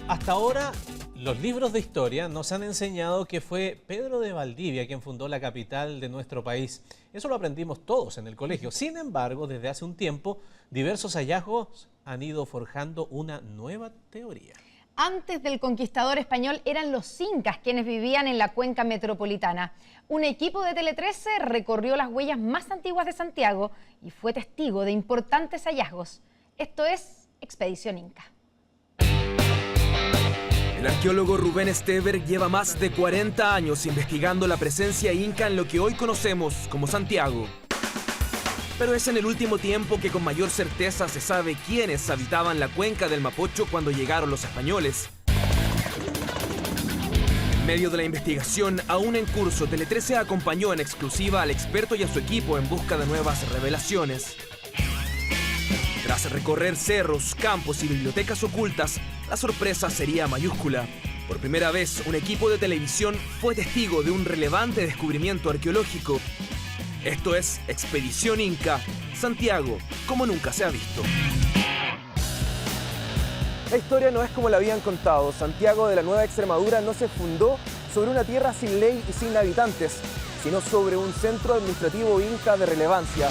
Hasta ahora, los libros de historia nos han enseñado que fue Pedro de Valdivia quien fundó la capital de nuestro país. Eso lo aprendimos todos en el colegio. Sin embargo, desde hace un tiempo, diversos hallazgos han ido forjando una nueva teoría. Antes del conquistador español eran los incas quienes vivían en la cuenca metropolitana. Un equipo de Tele 13 recorrió las huellas más antiguas de Santiago y fue testigo de importantes hallazgos. Esto es Expedición Inca. El arqueólogo Rubén Esteberg lleva más de 40 años investigando la presencia inca en lo que hoy conocemos como Santiago. Pero es en el último tiempo que con mayor certeza se sabe quiénes habitaban la cuenca del Mapocho cuando llegaron los españoles. En medio de la investigación, aún en curso, Tele 13 acompañó en exclusiva al experto y a su equipo en busca de nuevas revelaciones. Tras recorrer cerros, campos y bibliotecas ocultas, la sorpresa sería mayúscula. Por primera vez, un equipo de televisión fue testigo de un relevante descubrimiento arqueológico. Esto es Expedición Inca, Santiago, como nunca se ha visto. La historia no es como la habían contado. Santiago de la Nueva Extremadura no se fundó sobre una tierra sin ley y sin habitantes, sino sobre un centro administrativo inca de relevancia.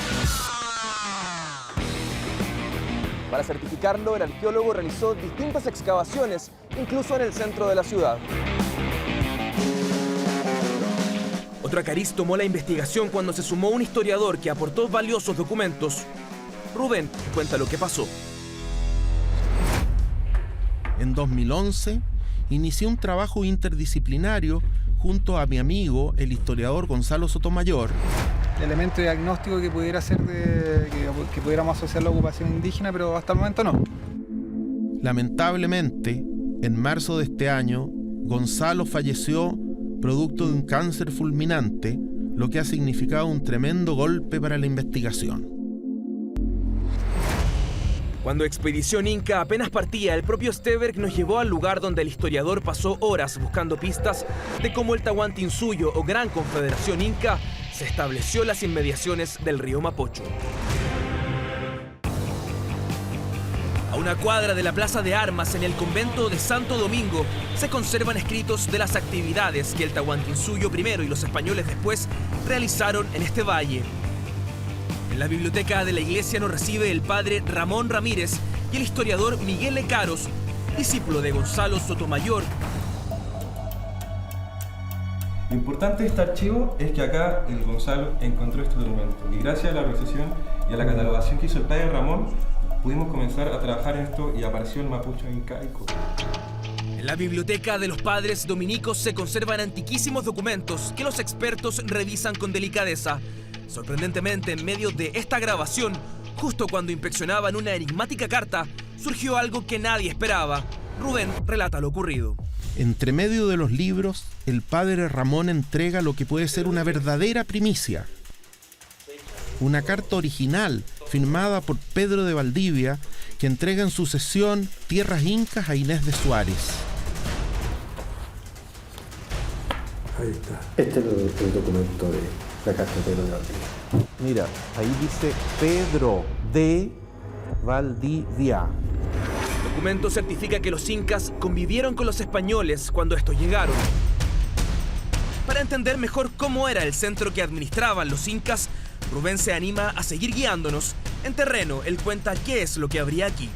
Para certificarlo, el arqueólogo realizó distintas excavaciones, incluso en el centro de la ciudad. Otro acariz tomó la investigación cuando se sumó un historiador que aportó valiosos documentos. Rubén cuenta lo que pasó. En 2011, inicié un trabajo interdisciplinario junto a mi amigo, el historiador Gonzalo Sotomayor. El elemento diagnóstico que pudiera ser que pudiéramos asociar la ocupación indígena, pero hasta el momento no. Lamentablemente, en marzo de este año, Gonzalo falleció producto de un cáncer fulminante, lo que ha significado un tremendo golpe para la investigación. Cuando Expedición Inca apenas partía, el propio Esteberg nos llevó al lugar donde el historiador pasó horas buscando pistas de cómo el Tahuantinsuyo o Gran Confederación Inca se estableció en las inmediaciones del río Mapocho. A una cuadra de la Plaza de Armas, en el convento de Santo Domingo, se conservan escritos de las actividades que el Tahuantinsuyo primero y los españoles después realizaron en este valle. En la biblioteca de la iglesia nos recibe el padre Ramón Ramírez y el historiador Miguel Lecaros, discípulo de Gonzalo Sotomayor. Lo importante de este archivo es que acá el Gonzalo encontró este documento y gracias a la organización y a la catalogación que hizo el padre Ramón, pudimos comenzar a trabajar en esto y apareció el Mapocho incaico. En la biblioteca de los padres dominicos se conservan antiquísimos documentos que los expertos revisan con delicadeza. Sorprendentemente, en medio de esta grabación, justo cuando inspeccionaban una enigmática carta, surgió algo que nadie esperaba. Rubén relata lo ocurrido. Entre medio de los libros, el padre Ramón entrega lo que puede ser una verdadera primicia. Una carta original firmada por Pedro de Valdivia que entrega en sucesión tierras incas a Inés de Suárez. Ahí está. Este es el documento de la carta de Pedro de Valdivia. Mira, ahí dice Pedro de Valdivia. El documento certifica que los incas convivieron con los españoles cuando estos llegaron. Para entender mejor cómo era el centro que administraban los incas, Rubén se anima a seguir guiándonos. En terreno, él cuenta qué es lo que habría aquí.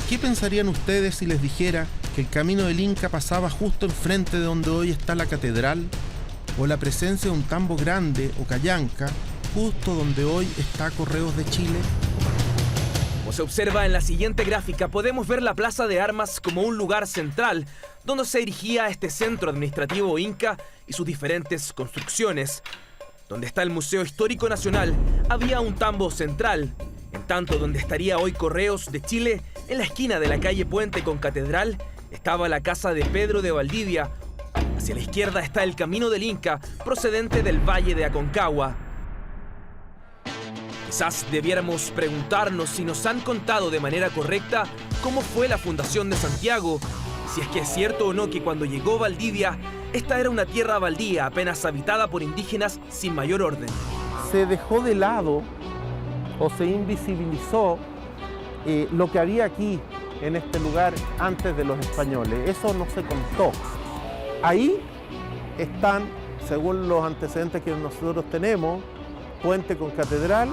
¿Qué pensarían ustedes si les dijera que el camino del Inca pasaba justo enfrente de donde hoy está la catedral? ¿O la presencia de un tambo grande o callanca justo donde hoy está Correos de Chile? Como se observa en la siguiente gráfica, podemos ver la Plaza de Armas como un lugar central donde se erigía este centro administrativo inca y sus diferentes construcciones. Donde está el Museo Histórico Nacional, había un tambo central. En tanto, donde estaría hoy Correos de Chile, en la esquina de la calle Puente con Catedral, estaba la casa de Pedro de Valdivia. Hacia la izquierda está el Camino del Inca, procedente del Valle de Aconcagua. Quizás debiéramos preguntarnos si nos han contado de manera correcta cómo fue la fundación de Santiago, si es que es cierto o no que cuando llegó Valdivia, esta era una tierra baldía apenas habitada por indígenas sin mayor orden. Se dejó de lado o se invisibilizó lo que había aquí en este lugar antes de los españoles. Eso no se contó. Ahí están, según los antecedentes que nosotros tenemos, puente con catedral,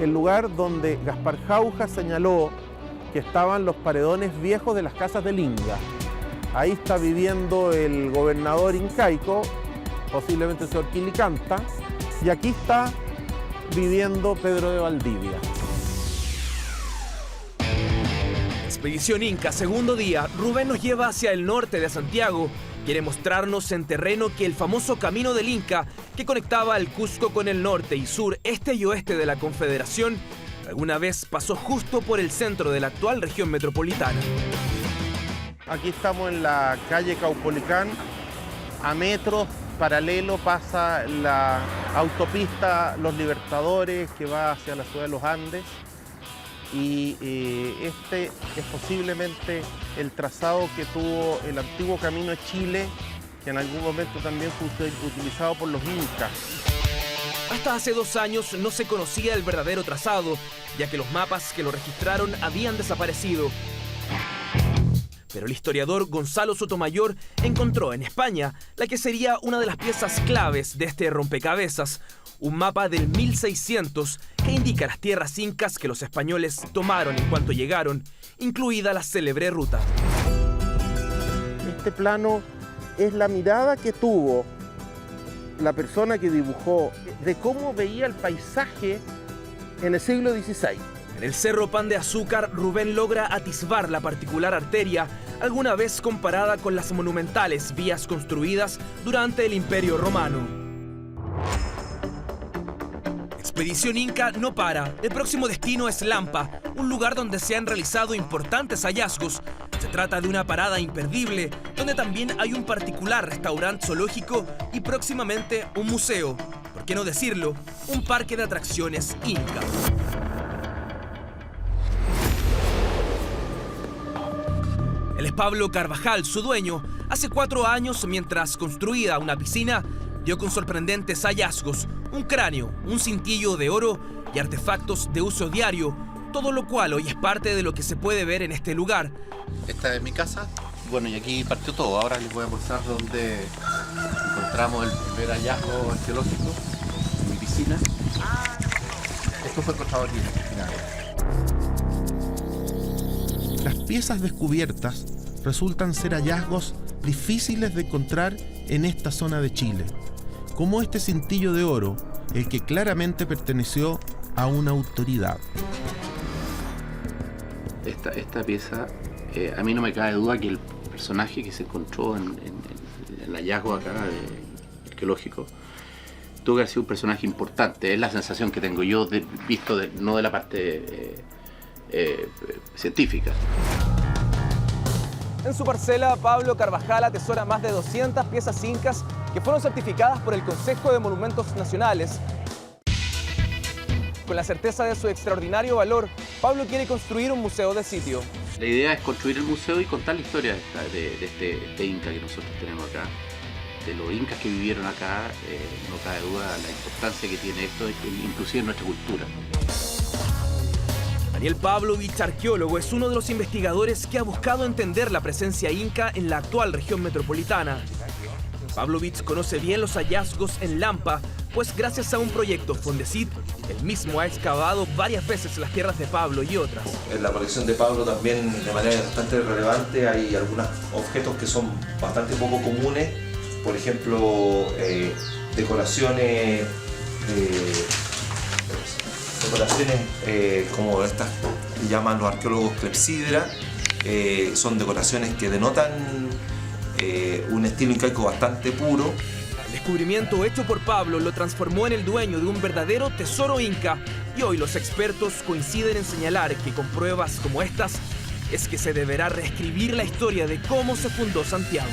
el lugar donde Gaspar Jauja señaló que estaban los paredones viejos de las casas del Inca. Ahí está viviendo el gobernador incaico, posiblemente el señor Quilicanta, y aquí está viviendo Pedro de Valdivia. Expedición Inca, segundo día. Rubén nos lleva hacia el norte de Santiago. Quiere mostrarnos en terreno que el famoso Camino del Inca, que conectaba el Cusco con el norte y sur, este y oeste de la Confederación, alguna vez pasó justo por el centro de la actual región metropolitana. Aquí estamos en la calle Caupolicán. A metros paralelo pasa la autopista Los Libertadores que va hacia la ciudad de los Andes. Y este es posiblemente el trazado que tuvo el antiguo Camino de Chile, que en algún momento también fue utilizado por los incas. Hasta hace 2 años no se conocía el verdadero trazado, ya que los mapas que lo registraron habían desaparecido. Pero el historiador Gonzalo Sotomayor encontró en España la que sería una de las piezas claves de este rompecabezas, un mapa del 1600 que indica las tierras incas que los españoles tomaron en cuanto llegaron, incluida la célebre ruta. Este plano es la mirada que tuvo la persona que dibujó de cómo veía el paisaje en el siglo XVI. En el Cerro Pan de Azúcar, Rubén logra atisbar la particular arteria, alguna vez comparada con las monumentales vías construidas durante el Imperio Romano. Expedición Inca no para. El próximo destino es Lampa, un lugar donde se han realizado importantes hallazgos. Se trata de una parada imperdible, donde también hay un particular restaurante zoológico y próximamente un museo. ¿Por qué no decirlo? Un parque de atracciones Inca. Él es Pablo Carvajal, su dueño. Hace 4 años, mientras construía una piscina, dio con sorprendentes hallazgos, un cráneo, un cintillo de oro y artefactos de uso diario, todo lo cual hoy es parte de lo que se puede ver en este lugar. Esta es mi casa, bueno, y aquí partió todo. Ahora les voy a mostrar dónde encontramos el primer hallazgo arqueológico, en mi piscina. Esto fue encontrado aquí en la piscina. Las piezas descubiertas resultan ser hallazgos difíciles de encontrar en esta zona de Chile, como este cintillo de oro, el que claramente perteneció a una autoridad. Esta pieza, a mí no me cabe duda que el personaje que se encontró en el hallazgo acá arqueológico tuvo que haber sido un personaje importante. Es la sensación que tengo yo, visto no de la parte científica. En su parcela, Pablo Carvajal atesora más de 200 piezas incas que fueron certificadas por el Consejo de Monumentos Nacionales. Con la certeza de su extraordinario valor, Pablo quiere construir un museo de sitio. La idea es construir el museo y contar la historia de este inca que nosotros tenemos acá, de los incas que vivieron acá. No cabe duda la importancia que tiene esto, inclusive en nuestra cultura. Daniel Pavlovich, arqueólogo, es uno de los investigadores que ha buscado entender la presencia inca en la actual región metropolitana. Pavlovich conoce bien los hallazgos en Lampa, pues gracias a un proyecto Fondesit, él mismo ha excavado varias veces las tierras de Pablo y otras. En la colección de Pablo también, de manera bastante relevante, hay algunos objetos que son bastante poco comunes. Por ejemplo, decoraciones como estas que llaman los arqueólogos clepsidra. Son decoraciones que denotan un estilo incaico bastante puro. El descubrimiento hecho por Pablo lo transformó en el dueño de un verdadero tesoro inca, y hoy los expertos coinciden en señalar que con pruebas como estas es que se deberá reescribir la historia de cómo se fundó Santiago.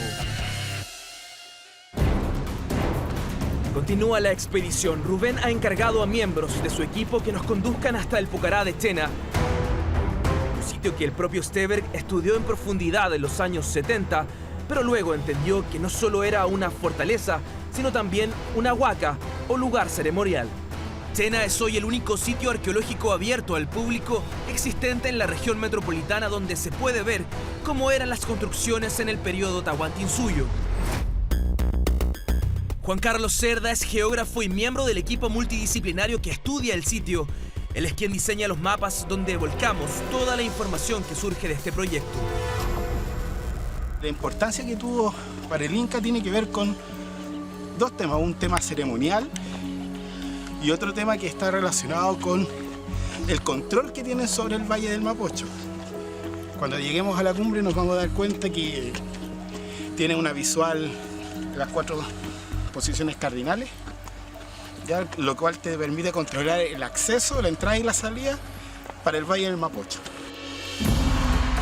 Continúa la expedición. Rubén ha encargado a miembros de su equipo que nos conduzcan hasta el Pucará de Tena, un sitio que el propio Steberg estudió en profundidad en los años 70, pero luego entendió que no solo era una fortaleza, sino también una huaca o lugar ceremonial. Tena es hoy el único sitio arqueológico abierto al público existente en la región metropolitana donde se puede ver cómo eran las construcciones en el periodo Tahuantinsuyo. Juan Carlos Cerda es geógrafo y miembro del equipo multidisciplinario que estudia el sitio. Él es quien diseña los mapas donde volcamos toda la información que surge de este proyecto. La importancia que tuvo para el Inca tiene que ver con dos temas, un tema ceremonial y otro tema que está relacionado con el control que tienen sobre el Valle del Mapocho. Cuando lleguemos a la cumbre nos vamos a dar cuenta que tiene una visual de las 4 posiciones cardinales, ya, lo cual te permite controlar el acceso, la entrada y la salida para el Valle del Mapocho.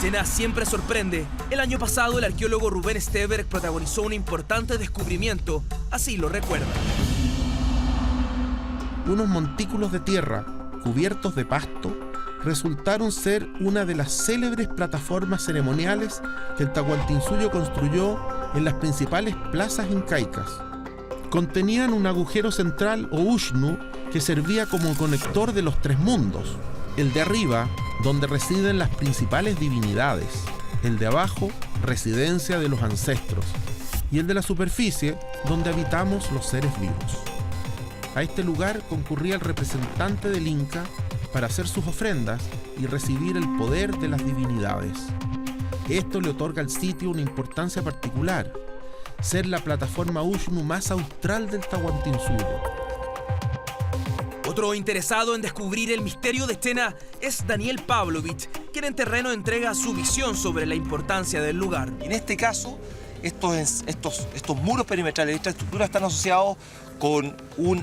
Tena siempre sorprende. El año pasado el arqueólogo Rubén Steberg protagonizó un importante descubrimiento, así lo recuerda. Unos montículos de tierra cubiertos de pasto resultaron ser una de las célebres plataformas ceremoniales que el Tahuantinsuyo construyó en las principales plazas incaicas. Contenían un agujero central o ushnu que servía como conector de los 3 mundos. El de arriba, donde residen las principales divinidades. El de abajo, residencia de los ancestros. Y el de la superficie, donde habitamos los seres vivos. A este lugar concurría el representante del Inca para hacer sus ofrendas y recibir el poder de las divinidades. Esto le otorga al sitio una importancia particular, ser la plataforma ushnu más austral del Tahuantinsuyo. Otro interesado en descubrir el misterio de Tena es Daniel Pavlovich, quien en terreno entrega su visión sobre la importancia del lugar. En este caso, estos muros perimetrales, esta estructura están asociados con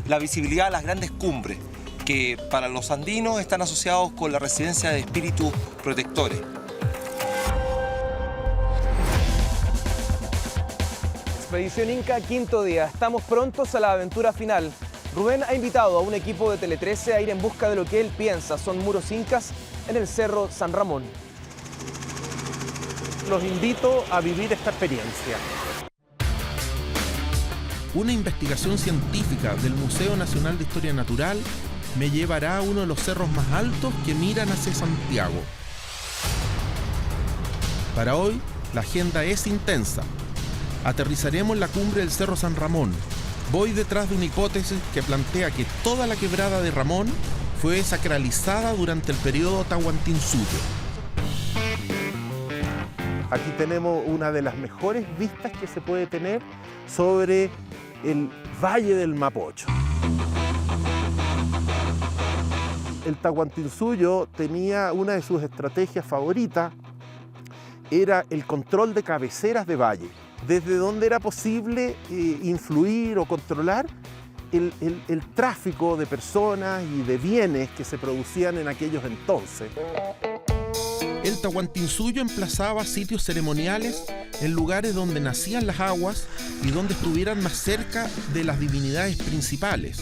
la visibilidad a las grandes cumbres, que para los andinos están asociados con la residencia de espíritus protectores. Expedición Inca, 5º día. Estamos prontos a la aventura final. Rubén ha invitado a un equipo de Tele 13 a ir en busca de lo que él piensa son muros incas en el Cerro San Ramón. Los invito a vivir esta experiencia. Una investigación científica del Museo Nacional de Historia Natural me llevará a uno de los cerros más altos que miran hacia Santiago. Para hoy, la agenda es intensa. Aterrizaremos en la cumbre del Cerro San Ramón. Voy detrás de una hipótesis que plantea que toda la quebrada de Ramón fue sacralizada durante el periodo Tahuantinsuyo. Aquí tenemos una de las mejores vistas que se puede tener sobre el Valle del Mapocho. El Tahuantinsuyo tenía una de sus estrategias favoritas, era el control de cabeceras de valle, desde donde era posible influir o controlar el tráfico de personas y de bienes que se producían en aquellos entonces. El Tahuantinsuyo emplazaba sitios ceremoniales en lugares donde nacían las aguas y donde estuvieran más cerca de las divinidades principales.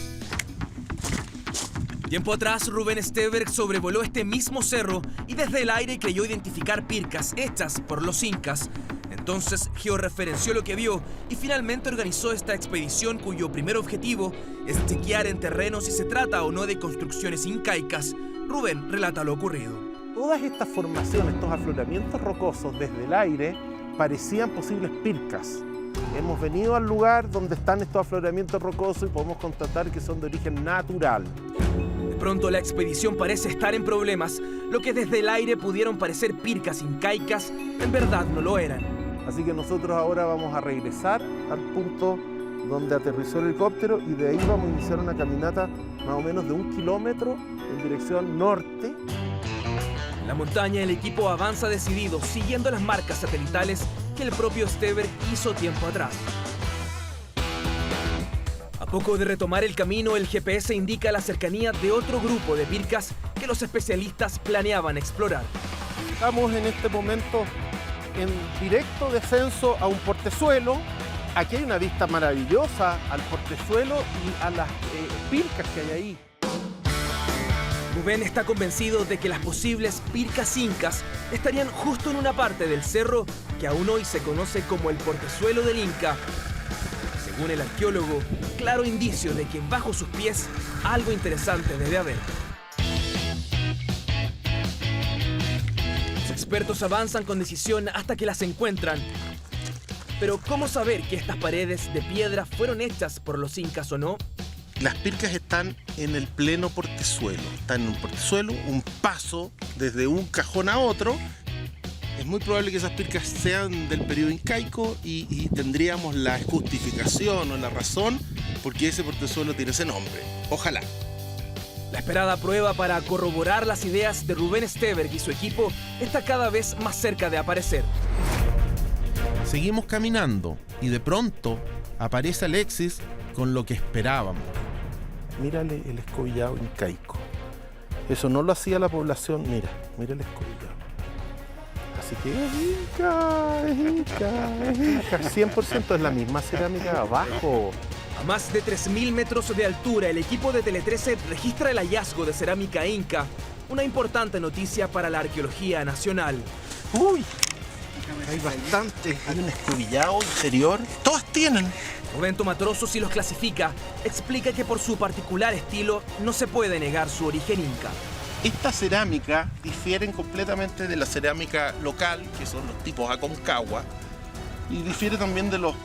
Tiempo atrás, Rubén Steberg sobrevoló este mismo cerro y desde el aire creyó identificar pircas hechas por los incas. Entonces georreferenció lo que vio y finalmente organizó esta expedición cuyo primer objetivo es chequear en terreno si se trata o no de construcciones incaicas. Rubén relata lo ocurrido. Todas estas formaciones, estos afloramientos rocosos desde el aire, parecían posibles pircas. Hemos venido al lugar donde están estos afloramientos rocosos y podemos constatar que son de origen natural. De pronto la expedición parece estar en problemas. Lo que desde el aire pudieron parecer pircas incaicas, en verdad no lo eran. Así que nosotros ahora vamos a regresar al punto donde aterrizó el helicóptero y de ahí vamos a iniciar una caminata más o menos de 1 kilómetro en dirección norte. En la montaña el equipo avanza decidido, siguiendo las marcas satelitales que el propio Steberg hizo tiempo atrás. A poco de retomar el camino, el GPS indica la cercanía de otro grupo de pircas que los especialistas planeaban explorar. Estamos en este momento en directo descenso a un portezuelo. Aquí hay una vista maravillosa al portezuelo y a las pircas que hay ahí. Rubén está convencido de que las posibles pircas incas estarían justo en una parte del cerro que aún hoy se conoce como el portezuelo del Inca. Según el arqueólogo, claro indicio de que bajo sus pies algo interesante debe haber. Los expertos avanzan con decisión hasta que las encuentran. Pero ¿cómo saber que estas paredes de piedra fueron hechas por los incas o no? Las pircas están en el pleno portezuelo. Están en un portezuelo, un paso desde un cajón a otro. Es muy probable que esas pircas sean del periodo incaico y tendríamos la justificación o la razón porque ese portezuelo tiene ese nombre. Ojalá. La esperada prueba para corroborar las ideas de Rubén Steberg y su equipo está cada vez más cerca de aparecer. Seguimos caminando y de pronto aparece Alexis con lo que esperábamos. Mírale el escobillado incaico. Eso no lo hacía la población. Mira el escobillado. Así que es Inca. 100% es la misma cerámica abajo. A más de 3.000 metros de altura, el equipo de Tele 13 registra el hallazgo de cerámica inca, una importante noticia para la arqueología nacional. ¡Uy! Hay bastante. Hay un escobillado interior. Todas tienen. Rubén Tomatroso, si los clasifica, explica que por su particular estilo no se puede negar su origen inca. Esta cerámica difieren completamente de la cerámica local, que son los tipos Aconcagua, y difiere también de los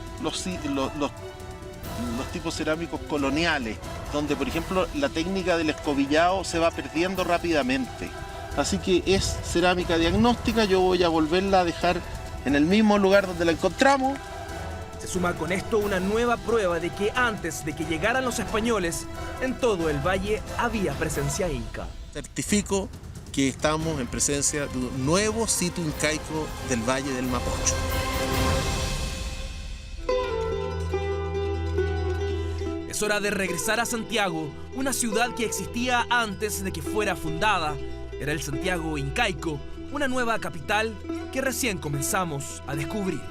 tipos cerámicos coloniales, donde por ejemplo la técnica del escobillado se va perdiendo rápidamente. Así que es cerámica diagnóstica, yo voy a volverla a dejar en el mismo lugar donde la encontramos. Se suma con esto una nueva prueba de que antes de que llegaran los españoles, en todo el valle había presencia inca. Certifico que estamos en presencia de un nuevo sitio incaico del Valle del Mapocho. Es hora de regresar a Santiago, una ciudad que existía antes de que fuera fundada. Era el Santiago incaico, una nueva capital que recién comenzamos a descubrir.